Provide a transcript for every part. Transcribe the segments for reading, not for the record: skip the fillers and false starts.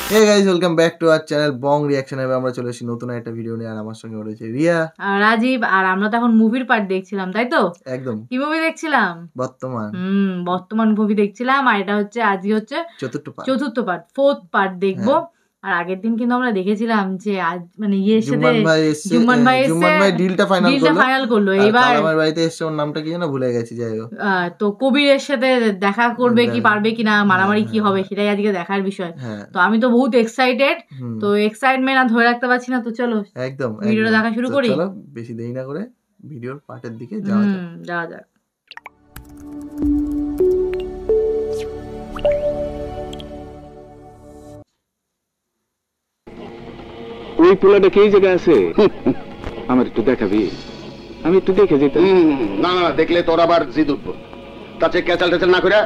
Hey guys, welcome back to our channel Bong Reaction. আমরা চলে এসেছি নতুন একটা ভিডিও নিয়ে আর আমার সঙ্গে রয়েছে রিয়া আর রাজীব। আর আমরা তো এখন মুভির পার্ট দেখছিলাম, তাই তো? একদম। কি মুভি দেখছিলাম? বর্তমান মুভি দেখছিলাম। আর এটা হচ্ছে আজকে হচ্ছে চতুর্থ পার্ট, 4th পার্ট দেখবো। আর আগের দিন কিন্তু আমরা দেখেছিলাম যে আজ মানে জুম্মান ভাই ডিলটা ফাইনাল করলো। এবার আমার বাড়িতে এসে ওর নামটা কি যেন ভুলে গেছি, যাই হোক। তো কবিরের সাথে দেখা করবে কি পারবে কিনা, মারামারি কি হবে সেটাই আজকে দেখার বিষয়। তো আমি তো বহুত এক্সাইটেড, তো এক্সাইটমেন্ট আর ধরে রাখতে পারছি না। তো চলো একদম ভিডিওটা দেখা শুরু করি। চলো বেশি দেরি না করে ভিডিওর পার্টের দিকে যাওয়া যাক। ওই পোলাটা কি জায়গায় আছে আমার একটু দেখাবি, আমি একটু দেখে যেতে। না না দেখলে তোর আবার জিদ উঠবো, তাতে ক্যাচাল ট্যাচাল না করে।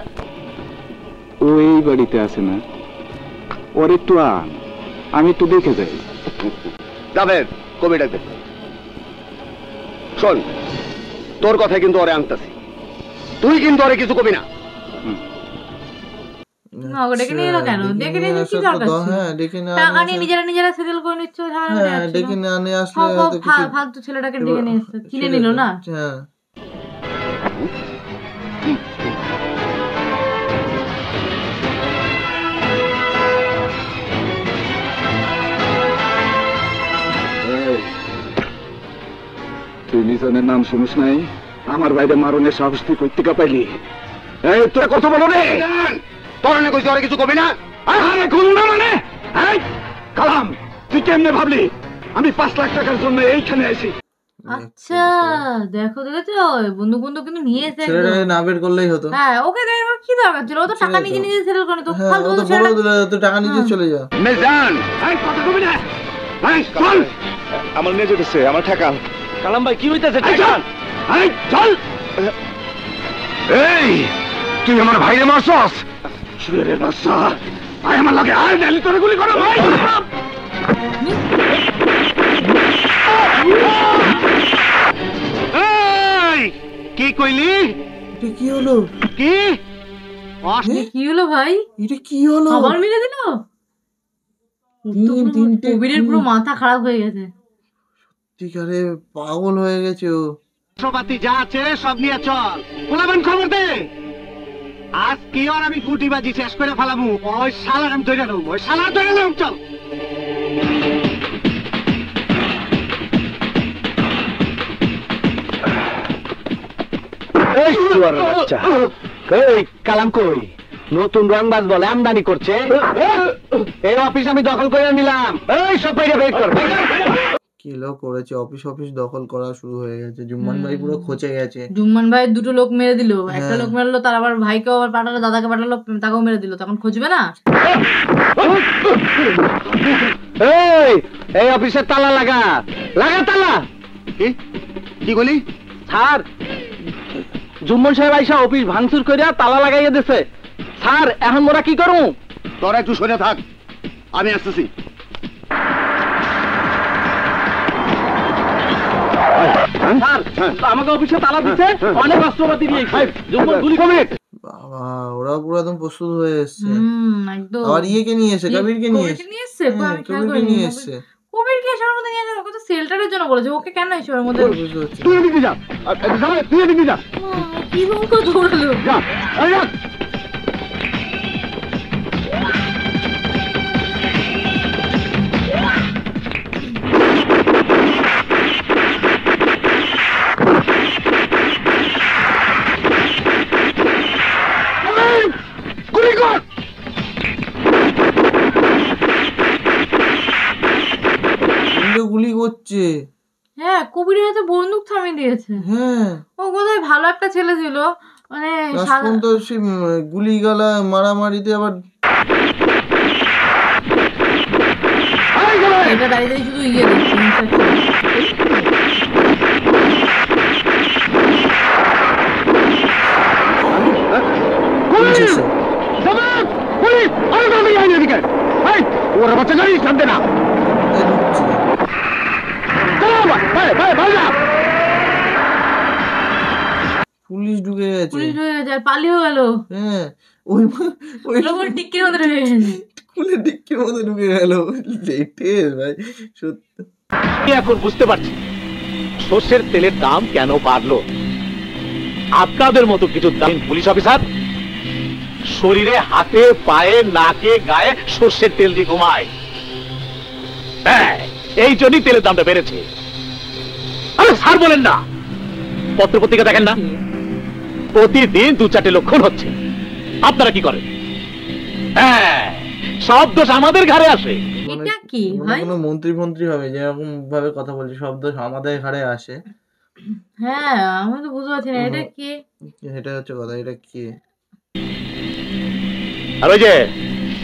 ওই বাড়িতে আছে না, ওর একটু আন, আমি একটু দেখে যাই। যাবে কবি ডাকবে। শোন, তোর কথায় কিন্তু ওরে আনতাছি, তুই কিন্তু ওরে কিছু কবি না। ফালতু ছেলেটাকে ডেকে নিয়ে এসছে, কিনে নিল না। তুই মিশনের নাম শুনিস নাই? আমার বাইরে মারণের সাহস তুই কই থেকে পাইলি? এই তোরা কথা বলো রে, তোর না কইছি ওরে কিছু কবি না। আরে কোন না মানে এই কালাম, তুই কেমনে ভাবলি আমি 5 লাখ টাকার জন্য এইখানে আইছি? আচ্ছা দেখো দেখো, বন্দুক কিন্তু নিয়ে এসে ছেলেটাকে না বের করলেই হতো। হ্যাঁ ওকে দেখো কি দরকার ছিল, ও তো টাকা নিজে নিজে সেটেল করে। তো ফালতু তো বলো দিলে তো টাকা নিজে চলে যা। মেজান এই কথা কবি না, এই চল। আমার নিয়ে যেতেছে, আমার ঠেকান। কালাম ভাই কি হইতাছে? ঠেকান, এই চল। এই তুই আমার ভাইরে মারছস? শুয়ের বাচ্চা, আয় আমার লাগে, আয় নালি তোরে গুলি করো ভাই। এই কি কইলি? এটা কি হলো? কি কি হলো ভাই? এটা কি হলো? আবার মেরে দিল। কবিরের পুরো মাথা খারাপ হয়ে গেছে, ঠিক আছে পাগল হয়ে গেছে ও। সবাতি যা আছে সব নিয়ে চল, গোলাবান খবর দে। আজ কি আর আমি গুটিবাজি শেষ করে ফেলামু। ওই শালার আমি ধরে নেব, ওই শালার ধরে নেব। চল এই শুয়ার বাচ্চা, এই কালাম কই? নতুন রংবাজ বলে আমদানি করছে। এই অফিস আমি দখল করে নিলাম। এই সব বাইরে বের কর। কি লোক করেছে, অফিস দখল করা শুরু হয়ে গেছে। জুম্মান ভাই পুরো খোঁচে গেছে। জুম্মান ভাই দুটো লোক মেরে দিল, একটা লোক মেরলো, তার আবার ভাইকেও আবার পাঠালো, দাদাকে পাঠালো, তাকেও মেরে দিল। তখন খুঁজবে না? এই এই অফিসের তালা লাগা, লাগা তালা। কি বলি স্যার? জুম্মন সাহেব আইসা অফিস ভাঙচুর করে তালা লাগাইয়া দিছে স্যার। এখন মোরা কি করু? তোরা একটু সরে থাক, আমি আসতেছি। স্যার আমাকে অফিসে তালা দিছে, অনেক অস্ত্রপাতি দিয়েছে। জুম্মন গুলি করবে। বাবা ওরা পুরো একদম প্রস্তুত হয়ে এসেছে। একদম। আর ইয়েকে নিয়ে এসে, কবিরকে নিয়ে এসে। কবিরকে এসবের মধ্যে নিয়ে যাবে? ওকে তো সেল্টারের জন্য বলেছে, ওকে কেন এসবের মধ্যে? তুই এদিকে যা, তুই এদিকে যা। কি বলতো দৌড়ালো? যা এই যা। গুলি করছে। হ্যাঁ কবিরের হাতে বন্দুক থামিয়ে দিয়েছে। হ্যাঁ ও বোধহয় ভালো একটা ছেলে ছিল, মানে তো গুলি গালা মারামারিতে আবার এটা দাঁড়িয়ে দাঁড়িয়ে শুধু ইয়ে দেখছি। ওরা বাচ্চা গাড়ি সামনে না। পুলিশ ঢুকে গেছে, পালিয়ে গেল। হ্যাঁ ওই টিকির মধ্যে ঢুকে গেছে। ফুলে ডিক্কির মধ্যে ঢুকে গেল। ভাই সত্যি আমি এখন বুঝতে পারছি সর্ষের তেলের দাম কেন বাড়লো। আপনাদের মতো কিছু দাম পুলিশ অফিসার শরীরে, হাতে, পায়ে, নাকে, গায়ে সর্ষের তেল দিয়ে ঘুমায়। হ্যাঁ, এই জন্যই তেলের দামটা বেড়েছে। আরে স্যার বলেন না, পত্রপত্রিকা দেখেন না, প্রতিদিন 2-4 লোক খুন হচ্ছে। আপনারা কি করেন? হ্যাঁ, সব দোষ আমাদের ঘাড়ে আসে। এটা কি ভাই? কোনো মন্ত্রী হবে যেরকম ভাবে কথা বলছে, সব দোষ আমাদের ঘাড়ে আসে। হ্যাঁ, আমি তো বুঝতে পারছি না এটা কি। এটা হচ্ছে কথা, এটা কি? আর ওই যে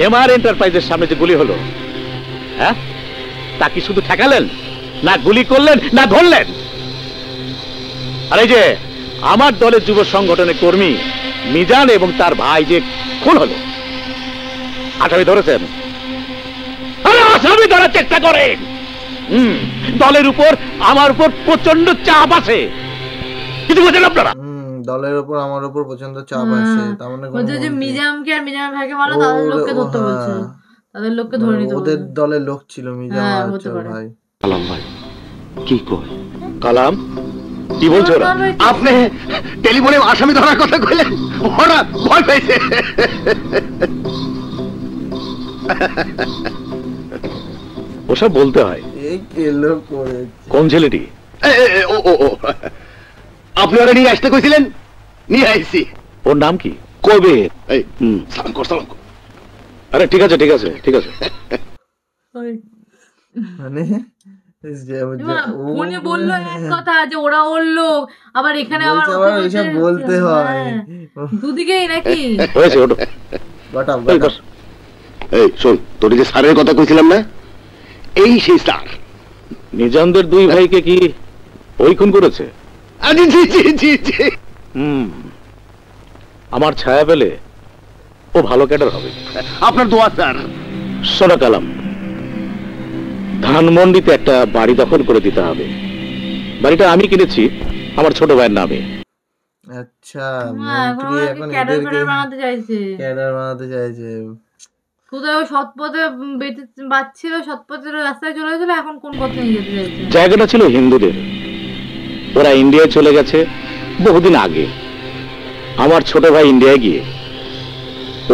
এমআর এন্টারপ্রাইজের সামনে যে গুলি হলো, হ্যাঁ, তা কি শুধু ঠেকালেন, না গুলি করলেন, না ধরলেন? আর এই যে আমার দলের যুব সংগঠনের কর্মী মিজান এবং তার ভাই যে খুন হলো, আসামি ধরেছেন? আরে আসামি ধরার চেষ্টা করেন। দলের উপর আমার উপর প্রচন্ড চাপ আছে, কিছু বোঝেন আপনারা? দলের উপর আমার উপর প্রচন্ড চাপ আছে। তার মানে বলছে যে মিজামকে আর মিজামের ভাইকে মারলো, তাদের লোককে ধরতে বলছে, তাদের লোককে ধরে নিতে বলছে। ওদের দলের লোক ছিল মিজাম আর ভাই। কালাম ভাই কি কয়? কালাম কি বলছো? আপনি টেলিফোনে আসামি ধরার কথা কইলেন, ওরা ভয় পেয়েছে। ওসব বলতে হয়। এই কেলো করে কোন ছেলেটি? ও আপনি ওরা নিয়ে আসতে কইছিলেন, নিয়ে আইছি। ওর নাম কি? কবে? এই সালাম কর, সালাম কর। আরে ঠিক আছে, ঠিক আছে, ঠিক আছে। মানে ফোনে বললো এক কথা যে ওরা ওর লোক, আবার এখানে আবার এইসব বলতে হয় দুদিকেই নাকি? হয়েছে ওটা। এই শোন, তোর যে স্যারের কথা কইছিলাম না, এই সেই স্যার। নিজামদের 2 ভাইকে কি ওই খুন করেছে? আমার ছায়া পেলে ও ভালো ক্যাডার হবে। আপনার দোয়া স্যার। শোনো কালাম, ধানমন্ডিতে একটা বাড়ি দখল করে দিতে হবে। বাড়িটা আমি কিনেছি আমার ছোট ভাইয়ের নামে। আচ্ছা, মন্ত্রী এখন এদেরকে বানাতে চাইছে, ক্যাডার বানাতে চাইছে। কোথায় ও সৎপথে বাচ্ছিল, সৎপথের রাস্তায় চলে গেছিল, এখন কোন পথে নিয়ে যেতে চাইছে? জায়গাটা ছিল হিন্দুদের, ওরা ইন্ডিয়ায় চলে গেছে বহুদিন আগে। আমার ছোট ভাই ইন্ডিয়ায় গিয়ে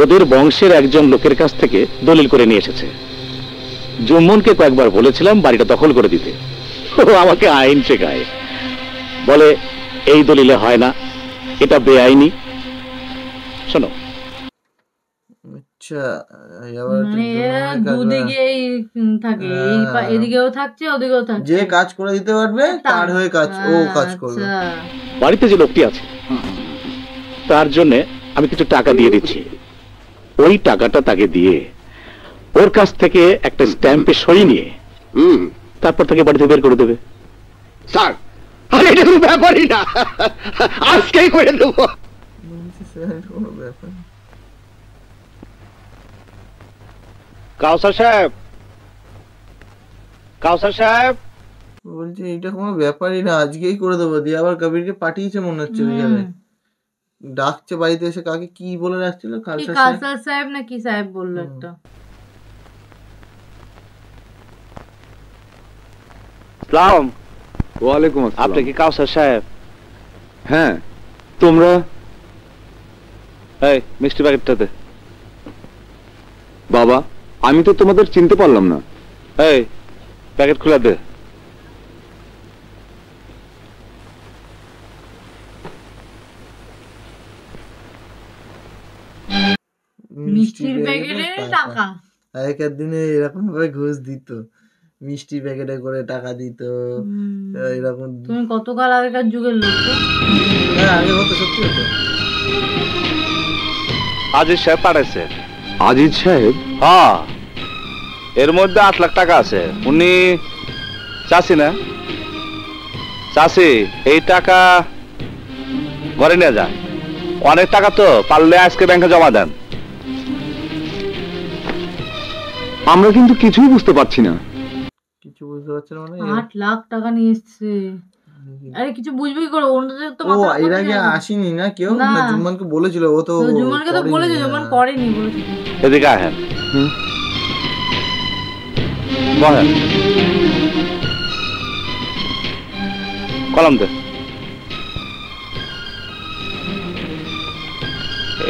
ওদের বংশের একজন লোকের কাছ থেকে দলিল করে নিয়ে এসেছে। জুম্মনকে কয়েকবার বলেছিলাম বাড়িটা দখল করে দিতে, ও আমাকে আইন শেখায়, বলে এই দলিলে হয় না, এটা বেআইনি। শোনো, আচ্ছা, দুদিকেই থাকে, এদিকেও থাকছে ওদিকেও থাকছে। যে কাজ করে দিতে পারবে তার হয়ে কাজ, ও কাজ করবে। বাড়িতে যে লোকটি আছে তার জন্য আমি কিছু টাকা দিয়ে দিচ্ছি। ওই টাকাটা তাকে দিয়ে ওর কাছ থেকে একটা স্ট্যাম্পে সই নিয়ে তারপর তাকে বাড়িতে বের করে দেবে। স্যার, আরে এটা কোনো ব্যাপারই না, আজকেই করে দেবো। কাউসার সাহেব, কাউসার সাহেব বলছি এটা কোনো ব্যাপারই না, আজকেই করে দেবো। দিয়ে আবার কবিরকে পাঠিয়েছে মনে হচ্ছে ওইখানে, ডাকছে বাড়িতে এসে। কাকে কি বলে রাখছিল? কাউসার সাহেব না কি সাহেব বললো একটা। সালাম। ওয়ালাইকুম আসসালাম। আপনি কি কাউসার সাহেব? হ্যাঁ, তোমরা? এই মিষ্টি প্যাকেটটাতে। বাবা, আমি তো তোমাদের চিনতে পারলাম না। এই প্যাকেট খুলে দে। মিষ্টির প্যাকেটে টাকা। আগেকার দিনে এরকম ভাবে ঘুষ দিত, মিষ্টি প্যাকেটে করে টাকা দিত এরকম। তুমি কতকাল আগেকার যুগের লোক তো। হ্যাঁ, আগে কত সত্যি হতো। আজিজ সাহেব পাঠাইছে। আজিজ সাহেব? হ্যাঁ, এর মধ্যে 8 লাখ টাকা আছে। উনি চাষি না? চাষি, এই টাকা ঘরে নিয়ে যান। অনেক টাকা তো, পারলে আজকে ব্যাংকে জমা দেন। আমরা কিন্তু কিছুই বুঝতে পারছি না। কিছু বুঝতে পারছি না মানে? 8 লাখ টাকা নিয়ে এসছে। আরে কিছু বুঝবি করে, ওনাদের তো ও এর আগে আসেনি না কেউ? না, জুম্মানকে বলেছিল। ও তো জুম্মানকে তো বলেছে, জুম্মান করেনি বলেছে। এদিকে আহেন। বহেন। কলম দে।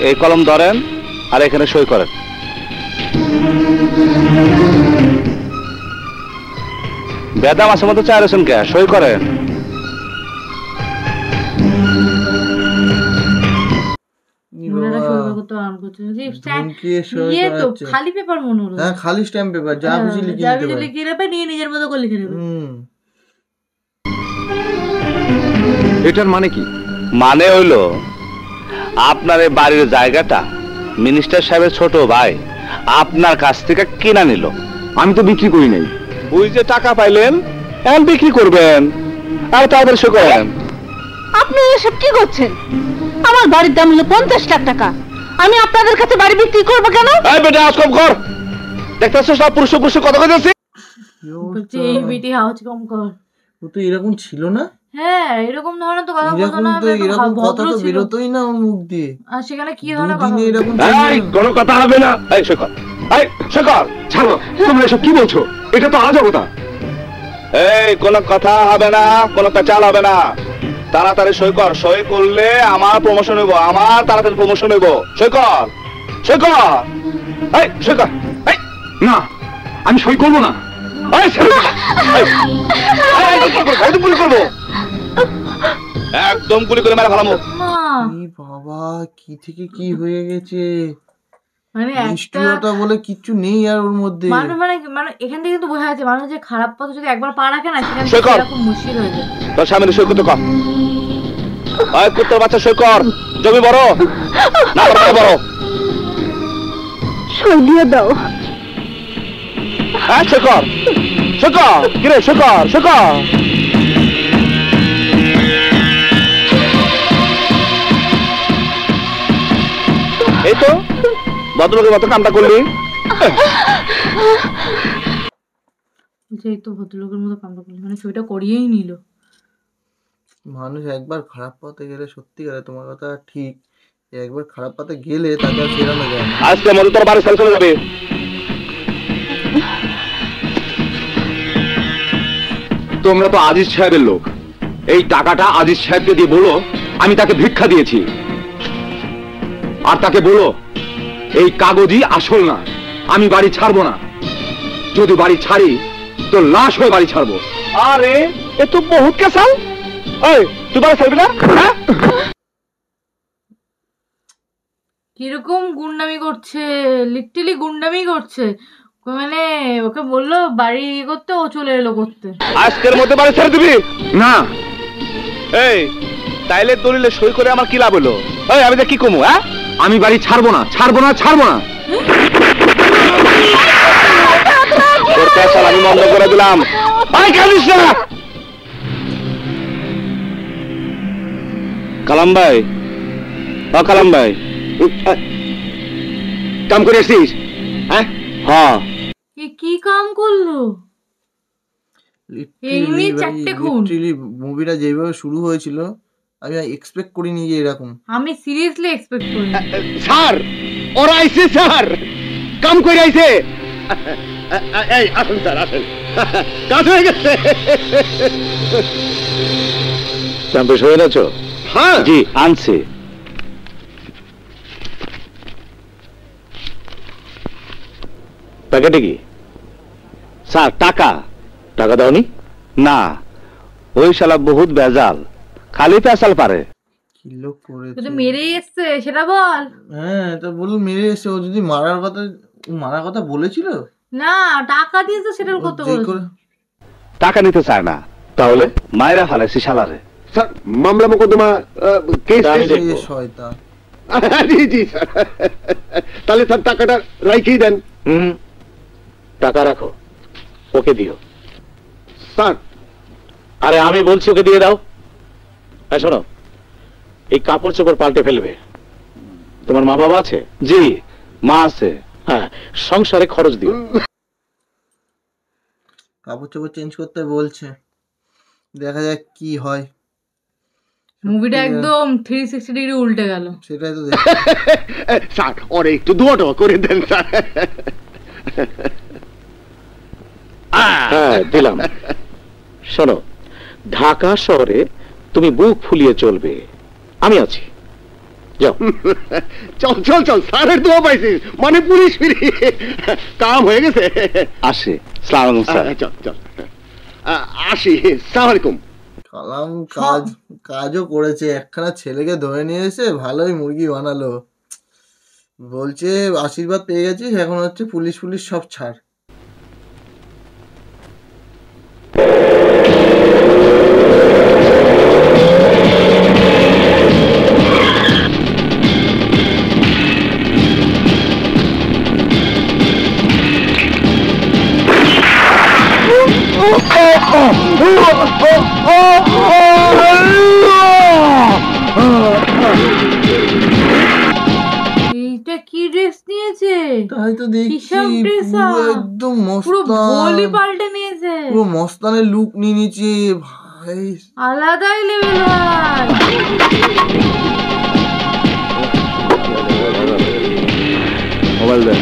এই কলম ধরেন আর এখানে সই করেন। বেদা মাসের মতো চায় রয়েছেন কে? সই করেন। খালি পেপার মনে হলো। হ্যাঁ, খালি স্ট্যাম্প পেপার, যা খুশি লিখে নেবে, নিয়ে নিজের মতো করে লিখে নেবে। এটার মানে কি? মানে হইলো আপনার এই বাড়ির জায়গাটা মিনিস্টার সাহেবের ছোট ভাই আপনার কাছ থেকে কিনা নিল। আমি তো বিক্রি করি নাই। ওই যে টাকা পাইলেন এখন বিক্রি করবেন, আর তাদের সই করেন। আপনি এসব কি করছেন? আমার বাড়ির দাম হলো 50 লাখ টাকা। আমি আপনাদের কাছে বাড়ি বিক্রি করবো কেন? এই বেটা আজকম কর, দেখতেছো সব পুরুষ পুরুষ কথা কইতেছি। বলছে এই বেটি হাউস কম কর। ও তো এরকম ছিল না। হ্যাঁ, এরকম ধরনের তো কথা বলতো না। এরকম কথা তো বেরোতোই না ওর মুখ দিয়ে। আর সেখানে কি ধরনের কথা? এরকম কোনো কথা হবে না। এই সই কর, এই সই কর। ছাড়ো, তোমরা এসব কি বলছো? এটা তো আজবতা। এই কোনো কথা হবে না, কোনো পেঁচাল হবে না। তাড়াতাড়ি সই কর। সই করলে আমার প্রমোশন হইব, আমার তাড়াতাড়ি প্রমোশন হইব। সই কর, সই কর। এই সই কর। এই না, আমি সই করবো না। এই একদম গুলি করবো, একদম গুলি করে মেরে ফেলামো। বাবা, কি থেকে কি হয়ে গেছে! মানে নিষ্ঠুরতা বলে কিচ্ছু নেই আর ওর মধ্যে। মানে এখান থেকে কিন্তু বোঝা যাচ্ছে মানুষ যে খারাপ পথে যদি একবার পা রাখে না, সেখানে এরকম মুশকিল হয়ে যায়। তোর সামনে সই করতে কর। ওই কুত্তার বাচ্চা সই কর। জমি বড় না বড়? সই দিয়ে দাও। হ্যাঁ, সই কর, সই কর। কিরে সই কর, সই কর। এই তো ভদ্রলোকের মতো কামটা করলি। এই তো ভদ্রলোকের মতো কামটা করলি, মানে সইটা করিয়েই নিল। মানুষ একবার খারাপ পথে গেলে, সত্যি করে তোমার কথা ঠিক, একবার খারাপ পথে গেলে তাকে আর ফেরানো যায় না। আজকে মধ্যে তোর বাড়ি চলে যাবে। তোমরা তো আজিজ সাহেবের লোক। এই টাকাটা আজিজ সাহেবকে দিয়ে বলো আমি তাকে ভিক্ষা দিয়েছি। আর তাকে বলো এই কাগজই আসল না, আমি বাড়ি ছাড়বো না। যদি বাড়ি ছাড়ি তো লাশ হয়ে বাড়ি ছাড়বো। আরে এ তো বহুত কেসাল। এই তুই বাড়ি ছাড়বি না? কিরকম গুন্ডামি করছে, লিটারালি গুন্ডামি করছে। মানে ওকে বললো বাড়ি করতে, ও চলে এলো করতে। আজকের মধ্যে বাড়ি ছেড়ে দিবি না। এই তাইলে দলিলে সই করে আমার কি লাভ হলো? এই আমি কি কমু? হ্যাঁ, আমি বাড়ি ছাড়বো না, ছাড়বো না, ছাড়বো না। আমি বন্ধ করে দিলাম। কালাম ভাই, কালাম ভাই, কাম করে আসছিস? হ্যাঁ, হ্যাঁ। কি কাম করলো? মুভিটা যেভাবে শুরু হয়েছিল আমি এক্সপেক্ট করিনি যে এরকম। আমি সিরিয়াসলি এক্সপেক্ট করিনি। স্যার ওরা আইছে, স্যার কাম করে আইছে। এই আসুন স্যার, আসুন, কাজ হয়ে গেছে। ক্যাম্পেশ হয়ে গেছো? হ্যাঁ জি আনছি। প্যাকেটে কি স্যার? টাকা। টাকা দাওনি? না, ওই শালা বহুত বেজাল, খালি পেশাল পারে। কি লোক করেছে! তুই মেরে এসছে সেটা বল। হ্যাঁ, তো বল মেরে এসছে। ও যদি মারার কথা বলেছিল না, টাকা দিয়ে তো সেটেল করতে বলেছিল। টাকা নিতে চায় না, তাহলে মায়েরা ফেলাইছি শালারে। স্যার মামলা মোকদ্দমা কেস শয়তান। জি জি স্যার। তাহলে স্যার টাকাটা রাইখেই দেন। টাকা রাখো, ওকে দিও। স্যার আরে আমি বলছি ওকে দিয়ে দাও। শোনো, এই কাপড় চোপড় পাল্টে ফেলবে। তোমার মা বাবা আছে? জি মা আছে। হ্যাঁ, সংসারে খরচ দিও। কাপড় চোপড় চেঞ্জ করতে বলছে, দেখা যাক কি হয়। মুভিটা একদম 360 ডিগ্রি উল্টে গেল। সেটাই তো স্যার ওরে একটু দোয়াটা করে দেন স্যার। হ্যাঁ দিলাম। শোনো, ঢাকা শহরে তুমি বুক ফুলিয়ে চলবে, আমি আছি। যাও। চল চল চল, স্যারের দোয়া পাইছিস, মানে পুলিশ ফিরি কাম হয়ে গেছে। আসে। সালাম আলাইকুম স্যার। চল চল আসি। সালাম আলাইকুম। কালাম কাজও করেছে, একখানা ছেলেকে ধরে নিয়ে এসে ভালোই মুরগি বানালো। বলছে আশীর্বাদ পেয়ে গেছিস, এখন হচ্ছে পুলিশ সব ছাড়। এইটা কি ড্রেস নিয়েছে? তাই তো দেখছি, একদম পুরো ভলি মস্তান, পাল্টে নিয়েছে, পুরো মস্তানের লুক নিয়ে নিয়েছে ভাই, আলাদাই লেভেল ভাই। মোবাইল দেন।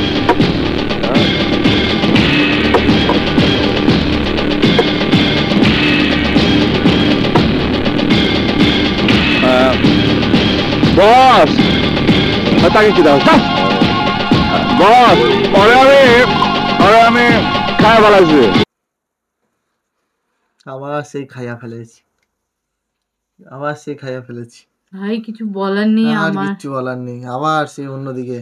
বস তাকে কি দাও বস, পরে আমি খায় ফেলাইছি। আবার সেই খাইয়া ফেলেছি। ভাই কিছু বলার নেই আর আমার, কিচ্ছু বলার নেই, আবার সেই অন্যদিকে।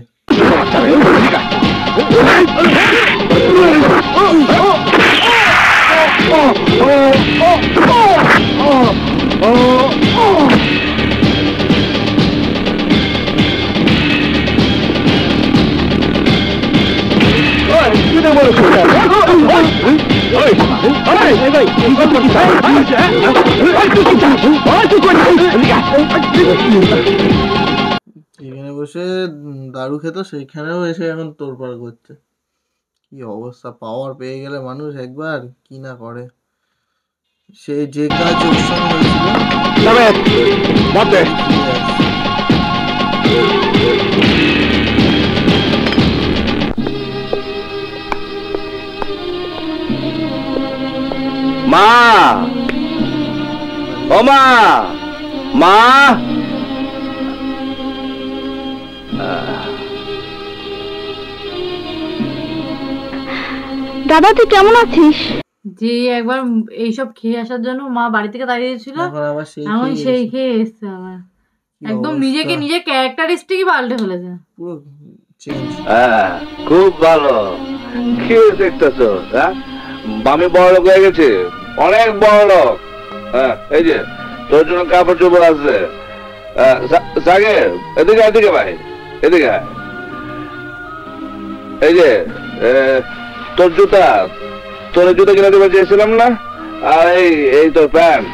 এখানে বসে দারু খেত, সেইখানেও এসে এখন তোড়পাড় করছে। কি অবস্থা, পাওয়ার পেয়ে গেলে মানুষ একবার কি না করে। সে যে কাজ ওর সঙ্গে হয়েছিল। মা, ও মা, মা। দাদা তুই কেমন আছিস? যে একবার এইসব খেয়ে আসার জন্য মা বাড়ি থেকে দাঁড়িয়েছিল, এখন আবার এখন সেই খেয়ে এসছে আবার। একদম নিজেকে নিজের ক্যারেক্টারিস্টিকই পাল্টে ফেলেছে পুরো চেঞ্জ। খুব ভালো। কি দেখতেছো? আমি বড় লোক হয়ে গেছি, অনেক বড় লোক। এই যে তোর জন্য কাপড় চোপড় আছে। সাগের এদিকে ভাই, এদিকে। এই যে তোর জুতা কিনে দেবে চেয়েছিলাম না, আর এই তোর প্যান্ট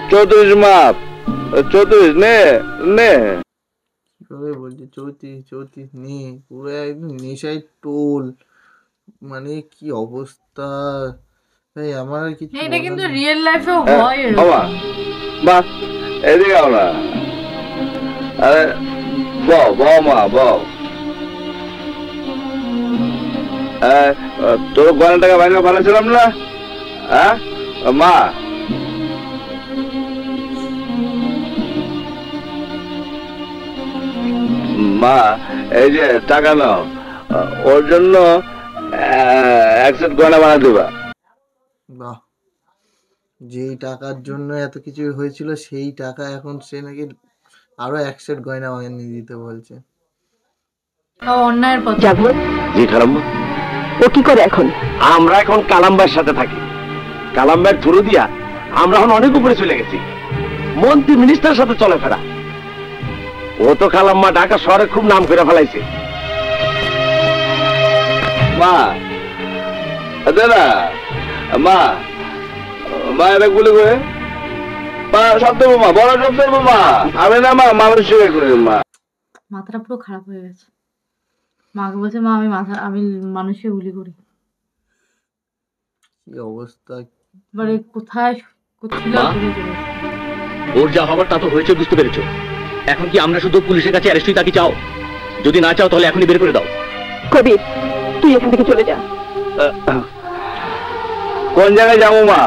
34 মাপ, 34 নে। কিভাবে বলছে 34 নেই, পুরো একদম নেশায় টোল, মানে কি অবস্থা ভাই আমার আর কিছু। এটা কিন্তু রিয়েল লাইফেও হয় এরকম। মা এদিকে আও না। আরে বউ মা বউ। তোর গয়না টাকা বাইরে ভালোছিলাম না, মা। মা এই যে টাকা নাও, ওর জন্য এক সেট গয়না বানা দেবা। বাহ, যেই টাকার জন্য এত কিছু হয়েছিল সেই টাকা এখন সে নাকি আরো 1 সেট গয়না বানিয়ে দিতে বলছে। অন্যায়ের পথে যাবো। জি খালাম্মা। ও কি করে এখন? আমরা এখন কালাম্বার সাথে থাকি। কালাম্বার থ্রু দিয়া আমরা এখন অনেক উপরে চলে গেছি, মন্ত্রী মিনিস্টারের সাথে চলাফেরা। ও তো খালাম্মা ঢাকা শহরে খুব নাম করে ফেলাইছে। মা দাদা, মা এটা গুলি করে শব্দ মা, বড় শব্দ মা। আমি না মা, মানুষ করে মা। মাথাটা পুরো খারাপ হয়ে গেছে। মাকে বলছে মা আমি মানুষকে গুলি করি। কি অবস্থা, মানে কোথায় ওর যা হবার তা তো হয়েছে, বুঝতে পেরেছো? এখন কি আমরা শুধু পুলিশের কাছে অ্যারেস্টই তাকে চাও? যদি না চাও তাহলে এখনই বের করে দাও। কবির তুই এখান থেকে চলে যা। কোন জায়গায় যাবো মা?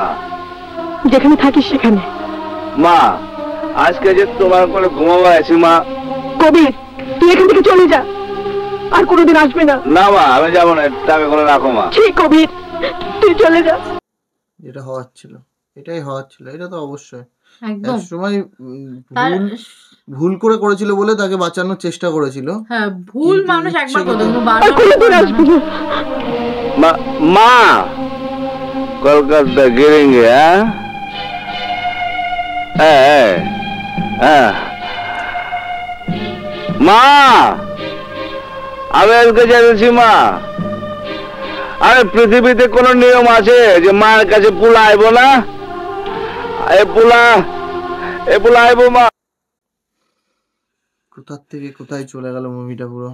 যেখানে থাকিস সেখানে। মা আজকে যে তোমার করে ঘুমাবো আছি মা। কবির, তুই এখান থেকে চলে যা, আর কোনোদিন আসবে না। না মা আমি যাবো না, টাকা করে রাখো মা। ঠিক কবির, তুই চলে যা। যেটা হওয়ার ছিল এটাই হওয়ার ছিল, এটা তো অবশ্যই একদম এক সময় ভুল করে করেছিল বলে তাকে বাঁচানোর চেষ্টা করেছিল। হ্যাঁ, ভুল মানুষ একবার করে, আর কোনোদিন আসবে না। মা মা কলকাতা গিরেঙ্গে। হ্যাঁ হ্যাঁ মা আমি আজকে জেনেছি মা, আরে পৃথিবীতে কোন নিয়ম আছে যে মায়ের কাছে পুলা আইব না? এ পুলা আইব মা। কোথার থেকে কোথায় চলে গেল মুভিটা পুরো,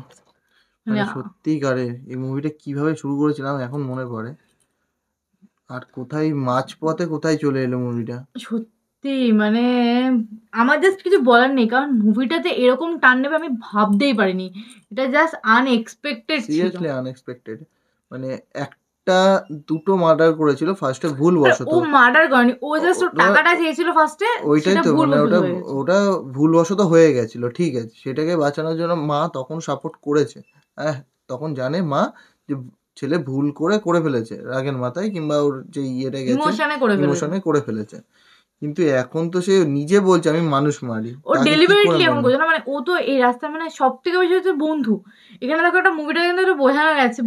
মানে সত্যিকারের এই মুভিটা কিভাবে শুরু করেছিলাম এখন মনে পড়ে, আর কোথায় মাঝপথে কোথায় চলে এলো মুভিটা। সত্যি মানে আমার জাস্ট কিছু বলার নেই, কারণ মুভিটাতে এরকম টান নেবে আমি ভাবতেই পারিনি। এটা জাস্ট আনএক্সপেক্টেড ছিল, সিরিয়াসলি আনএক্সপেক্টেড। মানে একটা দুটো মার্ডার করেছিল ফার্স্টে ভুলবশত। ও মার্ডার করেনি, ও জাস্ট ওর টাকাটা চেয়েছিল ফার্স্টে, ওইটাই তো, মানে ওটা ভুলবশত হয়ে গেছিল, ঠিক আছে, সেটাকে বাঁচানোর জন্য মা তখন সাপোর্ট করেছে। হ্যাঁ, তখন জানে মা যে ছেলে ভুল করে ফেলেছে রাগের মাথায়, কিংবা ওর যে ইয়েটা গেছে ইমোশনে করে ফেলেছে, কিন্তু এখন তো সে নিজে বলছে আমি মানুষ মারি। ও ডেলিভারেটলি এমন করছে না, মানে ও তো এই রাস্তা মানে সব থেকে বেশি হচ্ছে বন্ধু। এখানে দেখো একটা মুভিটা কিন্তু একটু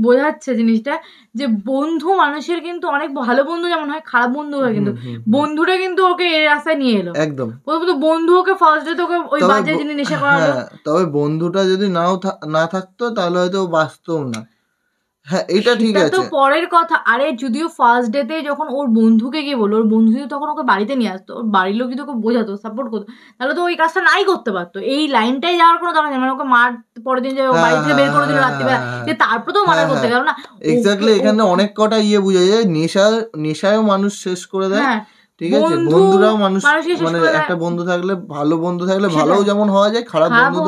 বোঝাচ্ছে জিনিসটা যে বন্ধু মানুষের কিন্তু অনেক ভালো বন্ধু যেমন হয়, খারাপ বন্ধু হয়, কিন্তু বন্ধুটা কিন্তু ওকে এই রাস্তায় নিয়ে এলো। একদম প্রথমত বন্ধু ওকে ফার্স্ট ডে তোকে ওই বাজে জিনিস নেশা করালো। তবে বন্ধুটা যদি না থাকতো তাহলে হয়তো বাঁচতও না। হ্যাঁ এটা ঠিক আছে, তো পরের কথা। আরে যদিও ফার্স্ট ডেতে যখন ওর বন্ধুকে গিয়ে বললো, ওর বন্ধু যদি তখন ওকে বাড়িতে নিয়ে আসতো, ওর বাড়ির লোক যদি ওকে বোঝাতো, সাপোর্ট করতো, তাহলে তো ওই কাজটা নাই করতে পারতো। এই লাইনটাই যাওয়ার কোনো দরকার নেই, মানে ওকে মার পরের দিন যে বাড়ি থেকে বের করে দিল রাত্রিবেলা, যে তারপর তো মারা করতে গেল না। এক্স্যাক্টলি, এখানে অনেক কটা বোঝা যায়, নেশায়ও মানুষ শেষ করে দেয়। ঠিক আছে, বন্ধুরাও মানুষ, মানে একটা বন্ধু থাকলে, ভালো বন্ধু থাকলে ভালোও যেমন হওয়া যায়, খারাপ বন্ধু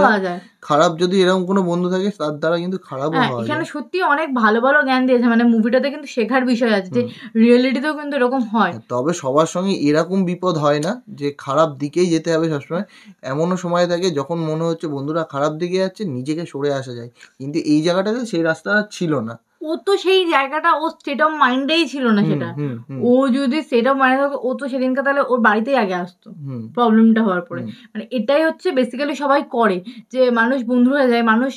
খারাপ যদি এরকম কোনো বন্ধু থাকে তার দ্বারা কিন্তু খারাপও হওয়া যায়। এখানে সত্যি অনেক ভালো ভালো জ্ঞান দিয়েছে, মানে মুভিটাতে কিন্তু শেখার বিষয় আছে যে রিয়েলিটিতেও কিন্তু এরকম হয়। তবে সবার সঙ্গে এরকম বিপদ হয় না যে খারাপ দিকেই যেতে হবে সবসময়। এমনও সময় থাকে যখন মনে হচ্ছে বন্ধুরা খারাপ দিকে যাচ্ছে, নিজেকে সরে আসা যায়, কিন্তু এই জায়গাটাতে সেই রাস্তাটা ছিল না। ও তো সেই জায়গাটা, ও স্টেট অফ মাইন্ডেই ছিল না সেটা। ও যদি স্টেট অফ মাইন্ডে থাকে, ও তো সেদিনকে তাহলে ওর বাড়িতেই আগে আসতো প্রবলেমটা হওয়ার পরে। মানে এটাই হচ্ছে বেসিক্যালি সবাই করে, যে মানুষ বন্ধু হয়ে যায়, মানুষ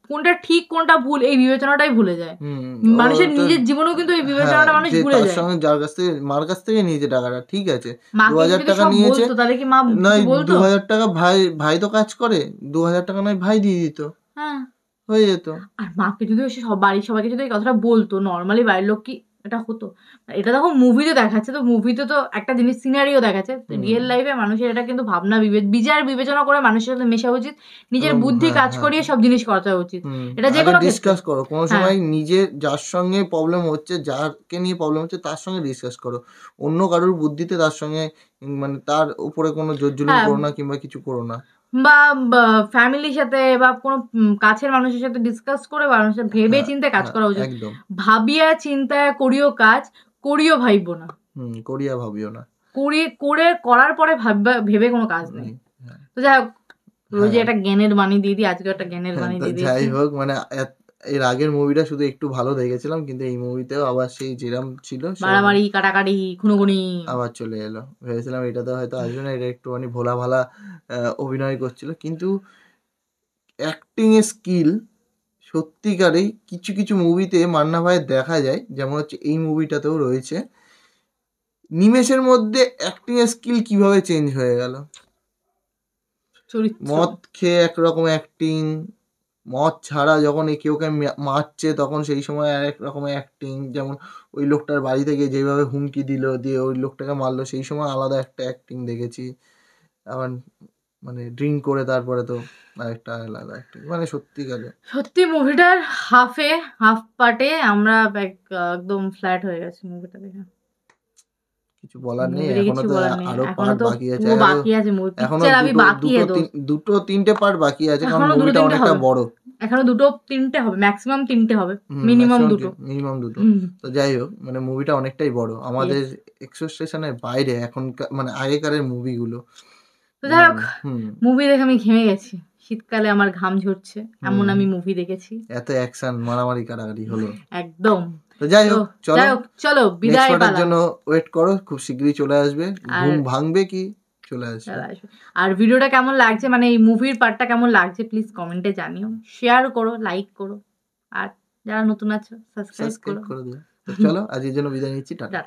কোনটা ঠিক কোনটা ভুল এই বিবেচনাটাই ভুলে যায়। মানুষের নিজের জীবনেও কিন্তু এই বিবেচনাটা মানুষ ভুলে যায়। যার কাছ থেকে, মার কাছ থেকে নিয়েছে টাকাটা, ঠিক আছে 2000 টাকা নিয়েছে, তাহলে কি মা বলতো 2000 টাকা ভাই তো কাজ করে, 2000 টাকা নয় ভাই দিয়ে দিত, হ্যাঁ হয়ে যেত। আর মাকে যদি বাড়ির সবাইকে যদি এই কথাটা বলতো, নর্মালি বাড়ির লোক কি এটা হতো? এটা দেখো মুভিতে দেখাচ্ছে, তো মুভিতে তো একটা জিনিস সিনারিও দেখাচ্ছে, রিয়েল লাইফে মানুষের এটা কিন্তু ভাবনা বিচার বিবেচনা করে মানুষের সাথে মেশা উচিত, নিজের বুদ্ধি কাজ করিয়ে সব জিনিস করা উচিত। এটা যে কোনো ডিসকাস করো, কোনো সময় নিজের যার সঙ্গে প্রবলেম হচ্ছে, যাকে নিয়ে প্রবলেম হচ্ছে তার সঙ্গে ডিসকাস করো, অন্য কারোর বুদ্ধিতে তার সঙ্গে, মানে তার উপরে কোনো জোর জুলুম করো না, কিংবা কিছু করো না, বা ফ্যামিলির সাথে বা কোনো কাছের মানুষের সাথে ডিসকাস করে মানুষের ভেবে চিন্তে কাজ করা উচিত। ভাবিয়া চিন্তায় করিও কাজ, করিও ভাইবো না, করিয়া ভাবিও না, করার পরে ভেবে কোনো কাজ নেই। তো যাই হোক, রোজই একটা জ্ঞানের বাণী দিয়ে দিই, আজকে একটা জ্ঞানের বাণী দিয়ে দিই। যাই হোক, মানে এর আগের মুভিটা শুধু একটু ভালো দেখেছিলাম, কিন্তু এই মুভিতেও আবার সেই যেরাম ছিল মারামারি কাটাকাটি খুনোখুনি আবার চলে এলো। ভেবেছিলাম এটাতে হয়তো আসবে না, এটা একটুখানি ভোলা ভালা অভিনয় করছিল, কিন্তু অ্যাক্টিং এর স্কিল সত্যিকারেই কিছু কিছু মুভিতে মান্না ভাইয়ের দেখা যায়, যেমন হচ্ছে এই মুভিটাতেও রয়েছে। নিমেষের মধ্যে অ্যাক্টিং এর স্কিল কিভাবে চেঞ্জ হয়ে গেল। মদ খেয়ে একরকম অ্যাক্টিং, মদ ছাড়া যখন কেউ মারছে তখন সেই সময় আরেক রকমের অ্যাক্টিং, যেমন ওই লোকটার বাড়ি থেকে যেভাবে হুমকি দিল দিয়ে ওই লোকটাকে মারলো, সেই সময় আলাদা একটা অ্যাক্টিং দেখেছি। আবার মানে ড্রিঙ্ক করে তারপরে তো আরেকটা আলাদা অ্যাক্টিং, মানে সত্যি মুভিটার হাফ পার্টে আমরা একদম ফ্ল্যাট হয়ে গেছি মুভিটা দেখে। কিছু বলার নেই, movie এখনো কিছু তো বলার নেই, আরো এখনো পার্ট তো বাকি আছে, পুরো বাকি আছে movie, এখনো picture अभी बाकी है दोस्त, দুটো তিনটে পার্ট বাকি আছে, কারণ এখনো দুটো মুভিটা তিনটে অনেকটা হবে, বড়। এখনো দুটো তিনটে হবে, ম্যাক্সিমাম তিনটে হবে, মিনিমাম দুটো। তো যাই হোক, মানে মুভিটা অনেকটাই বড়, আমাদের এক্সপেকটেশনের বাইরে এখন, মানে আগেকারের মুভিগুলো। তো যাই হোক, মুভি দেখে আমি ঘেমে গেছি, শীতকালে আমার ঘাম ঝরছে, এমন আমি মুভি দেখেছি, এত অ্যাকশন মারামারি কারাকারি হলো একদম। তো যাই হোক, চলো বিদায় পালা, জন্য ওয়েট করো, খুব শীঘ্রই চলে আসবে, ঘুম ভাঙবে কি চলে আসবে। আর ভিডিওটা কেমন লাগছে, মানে এই মুভির পার্টটা কেমন লাগছে, প্লিজ কমেন্টে জানিও, শেয়ার করো, লাইক করো, আর যারা নতুন আছো সাবস্ক্রাইব করো। চলো আজকের জন্য বিদায় নিচ্ছি, টাটা।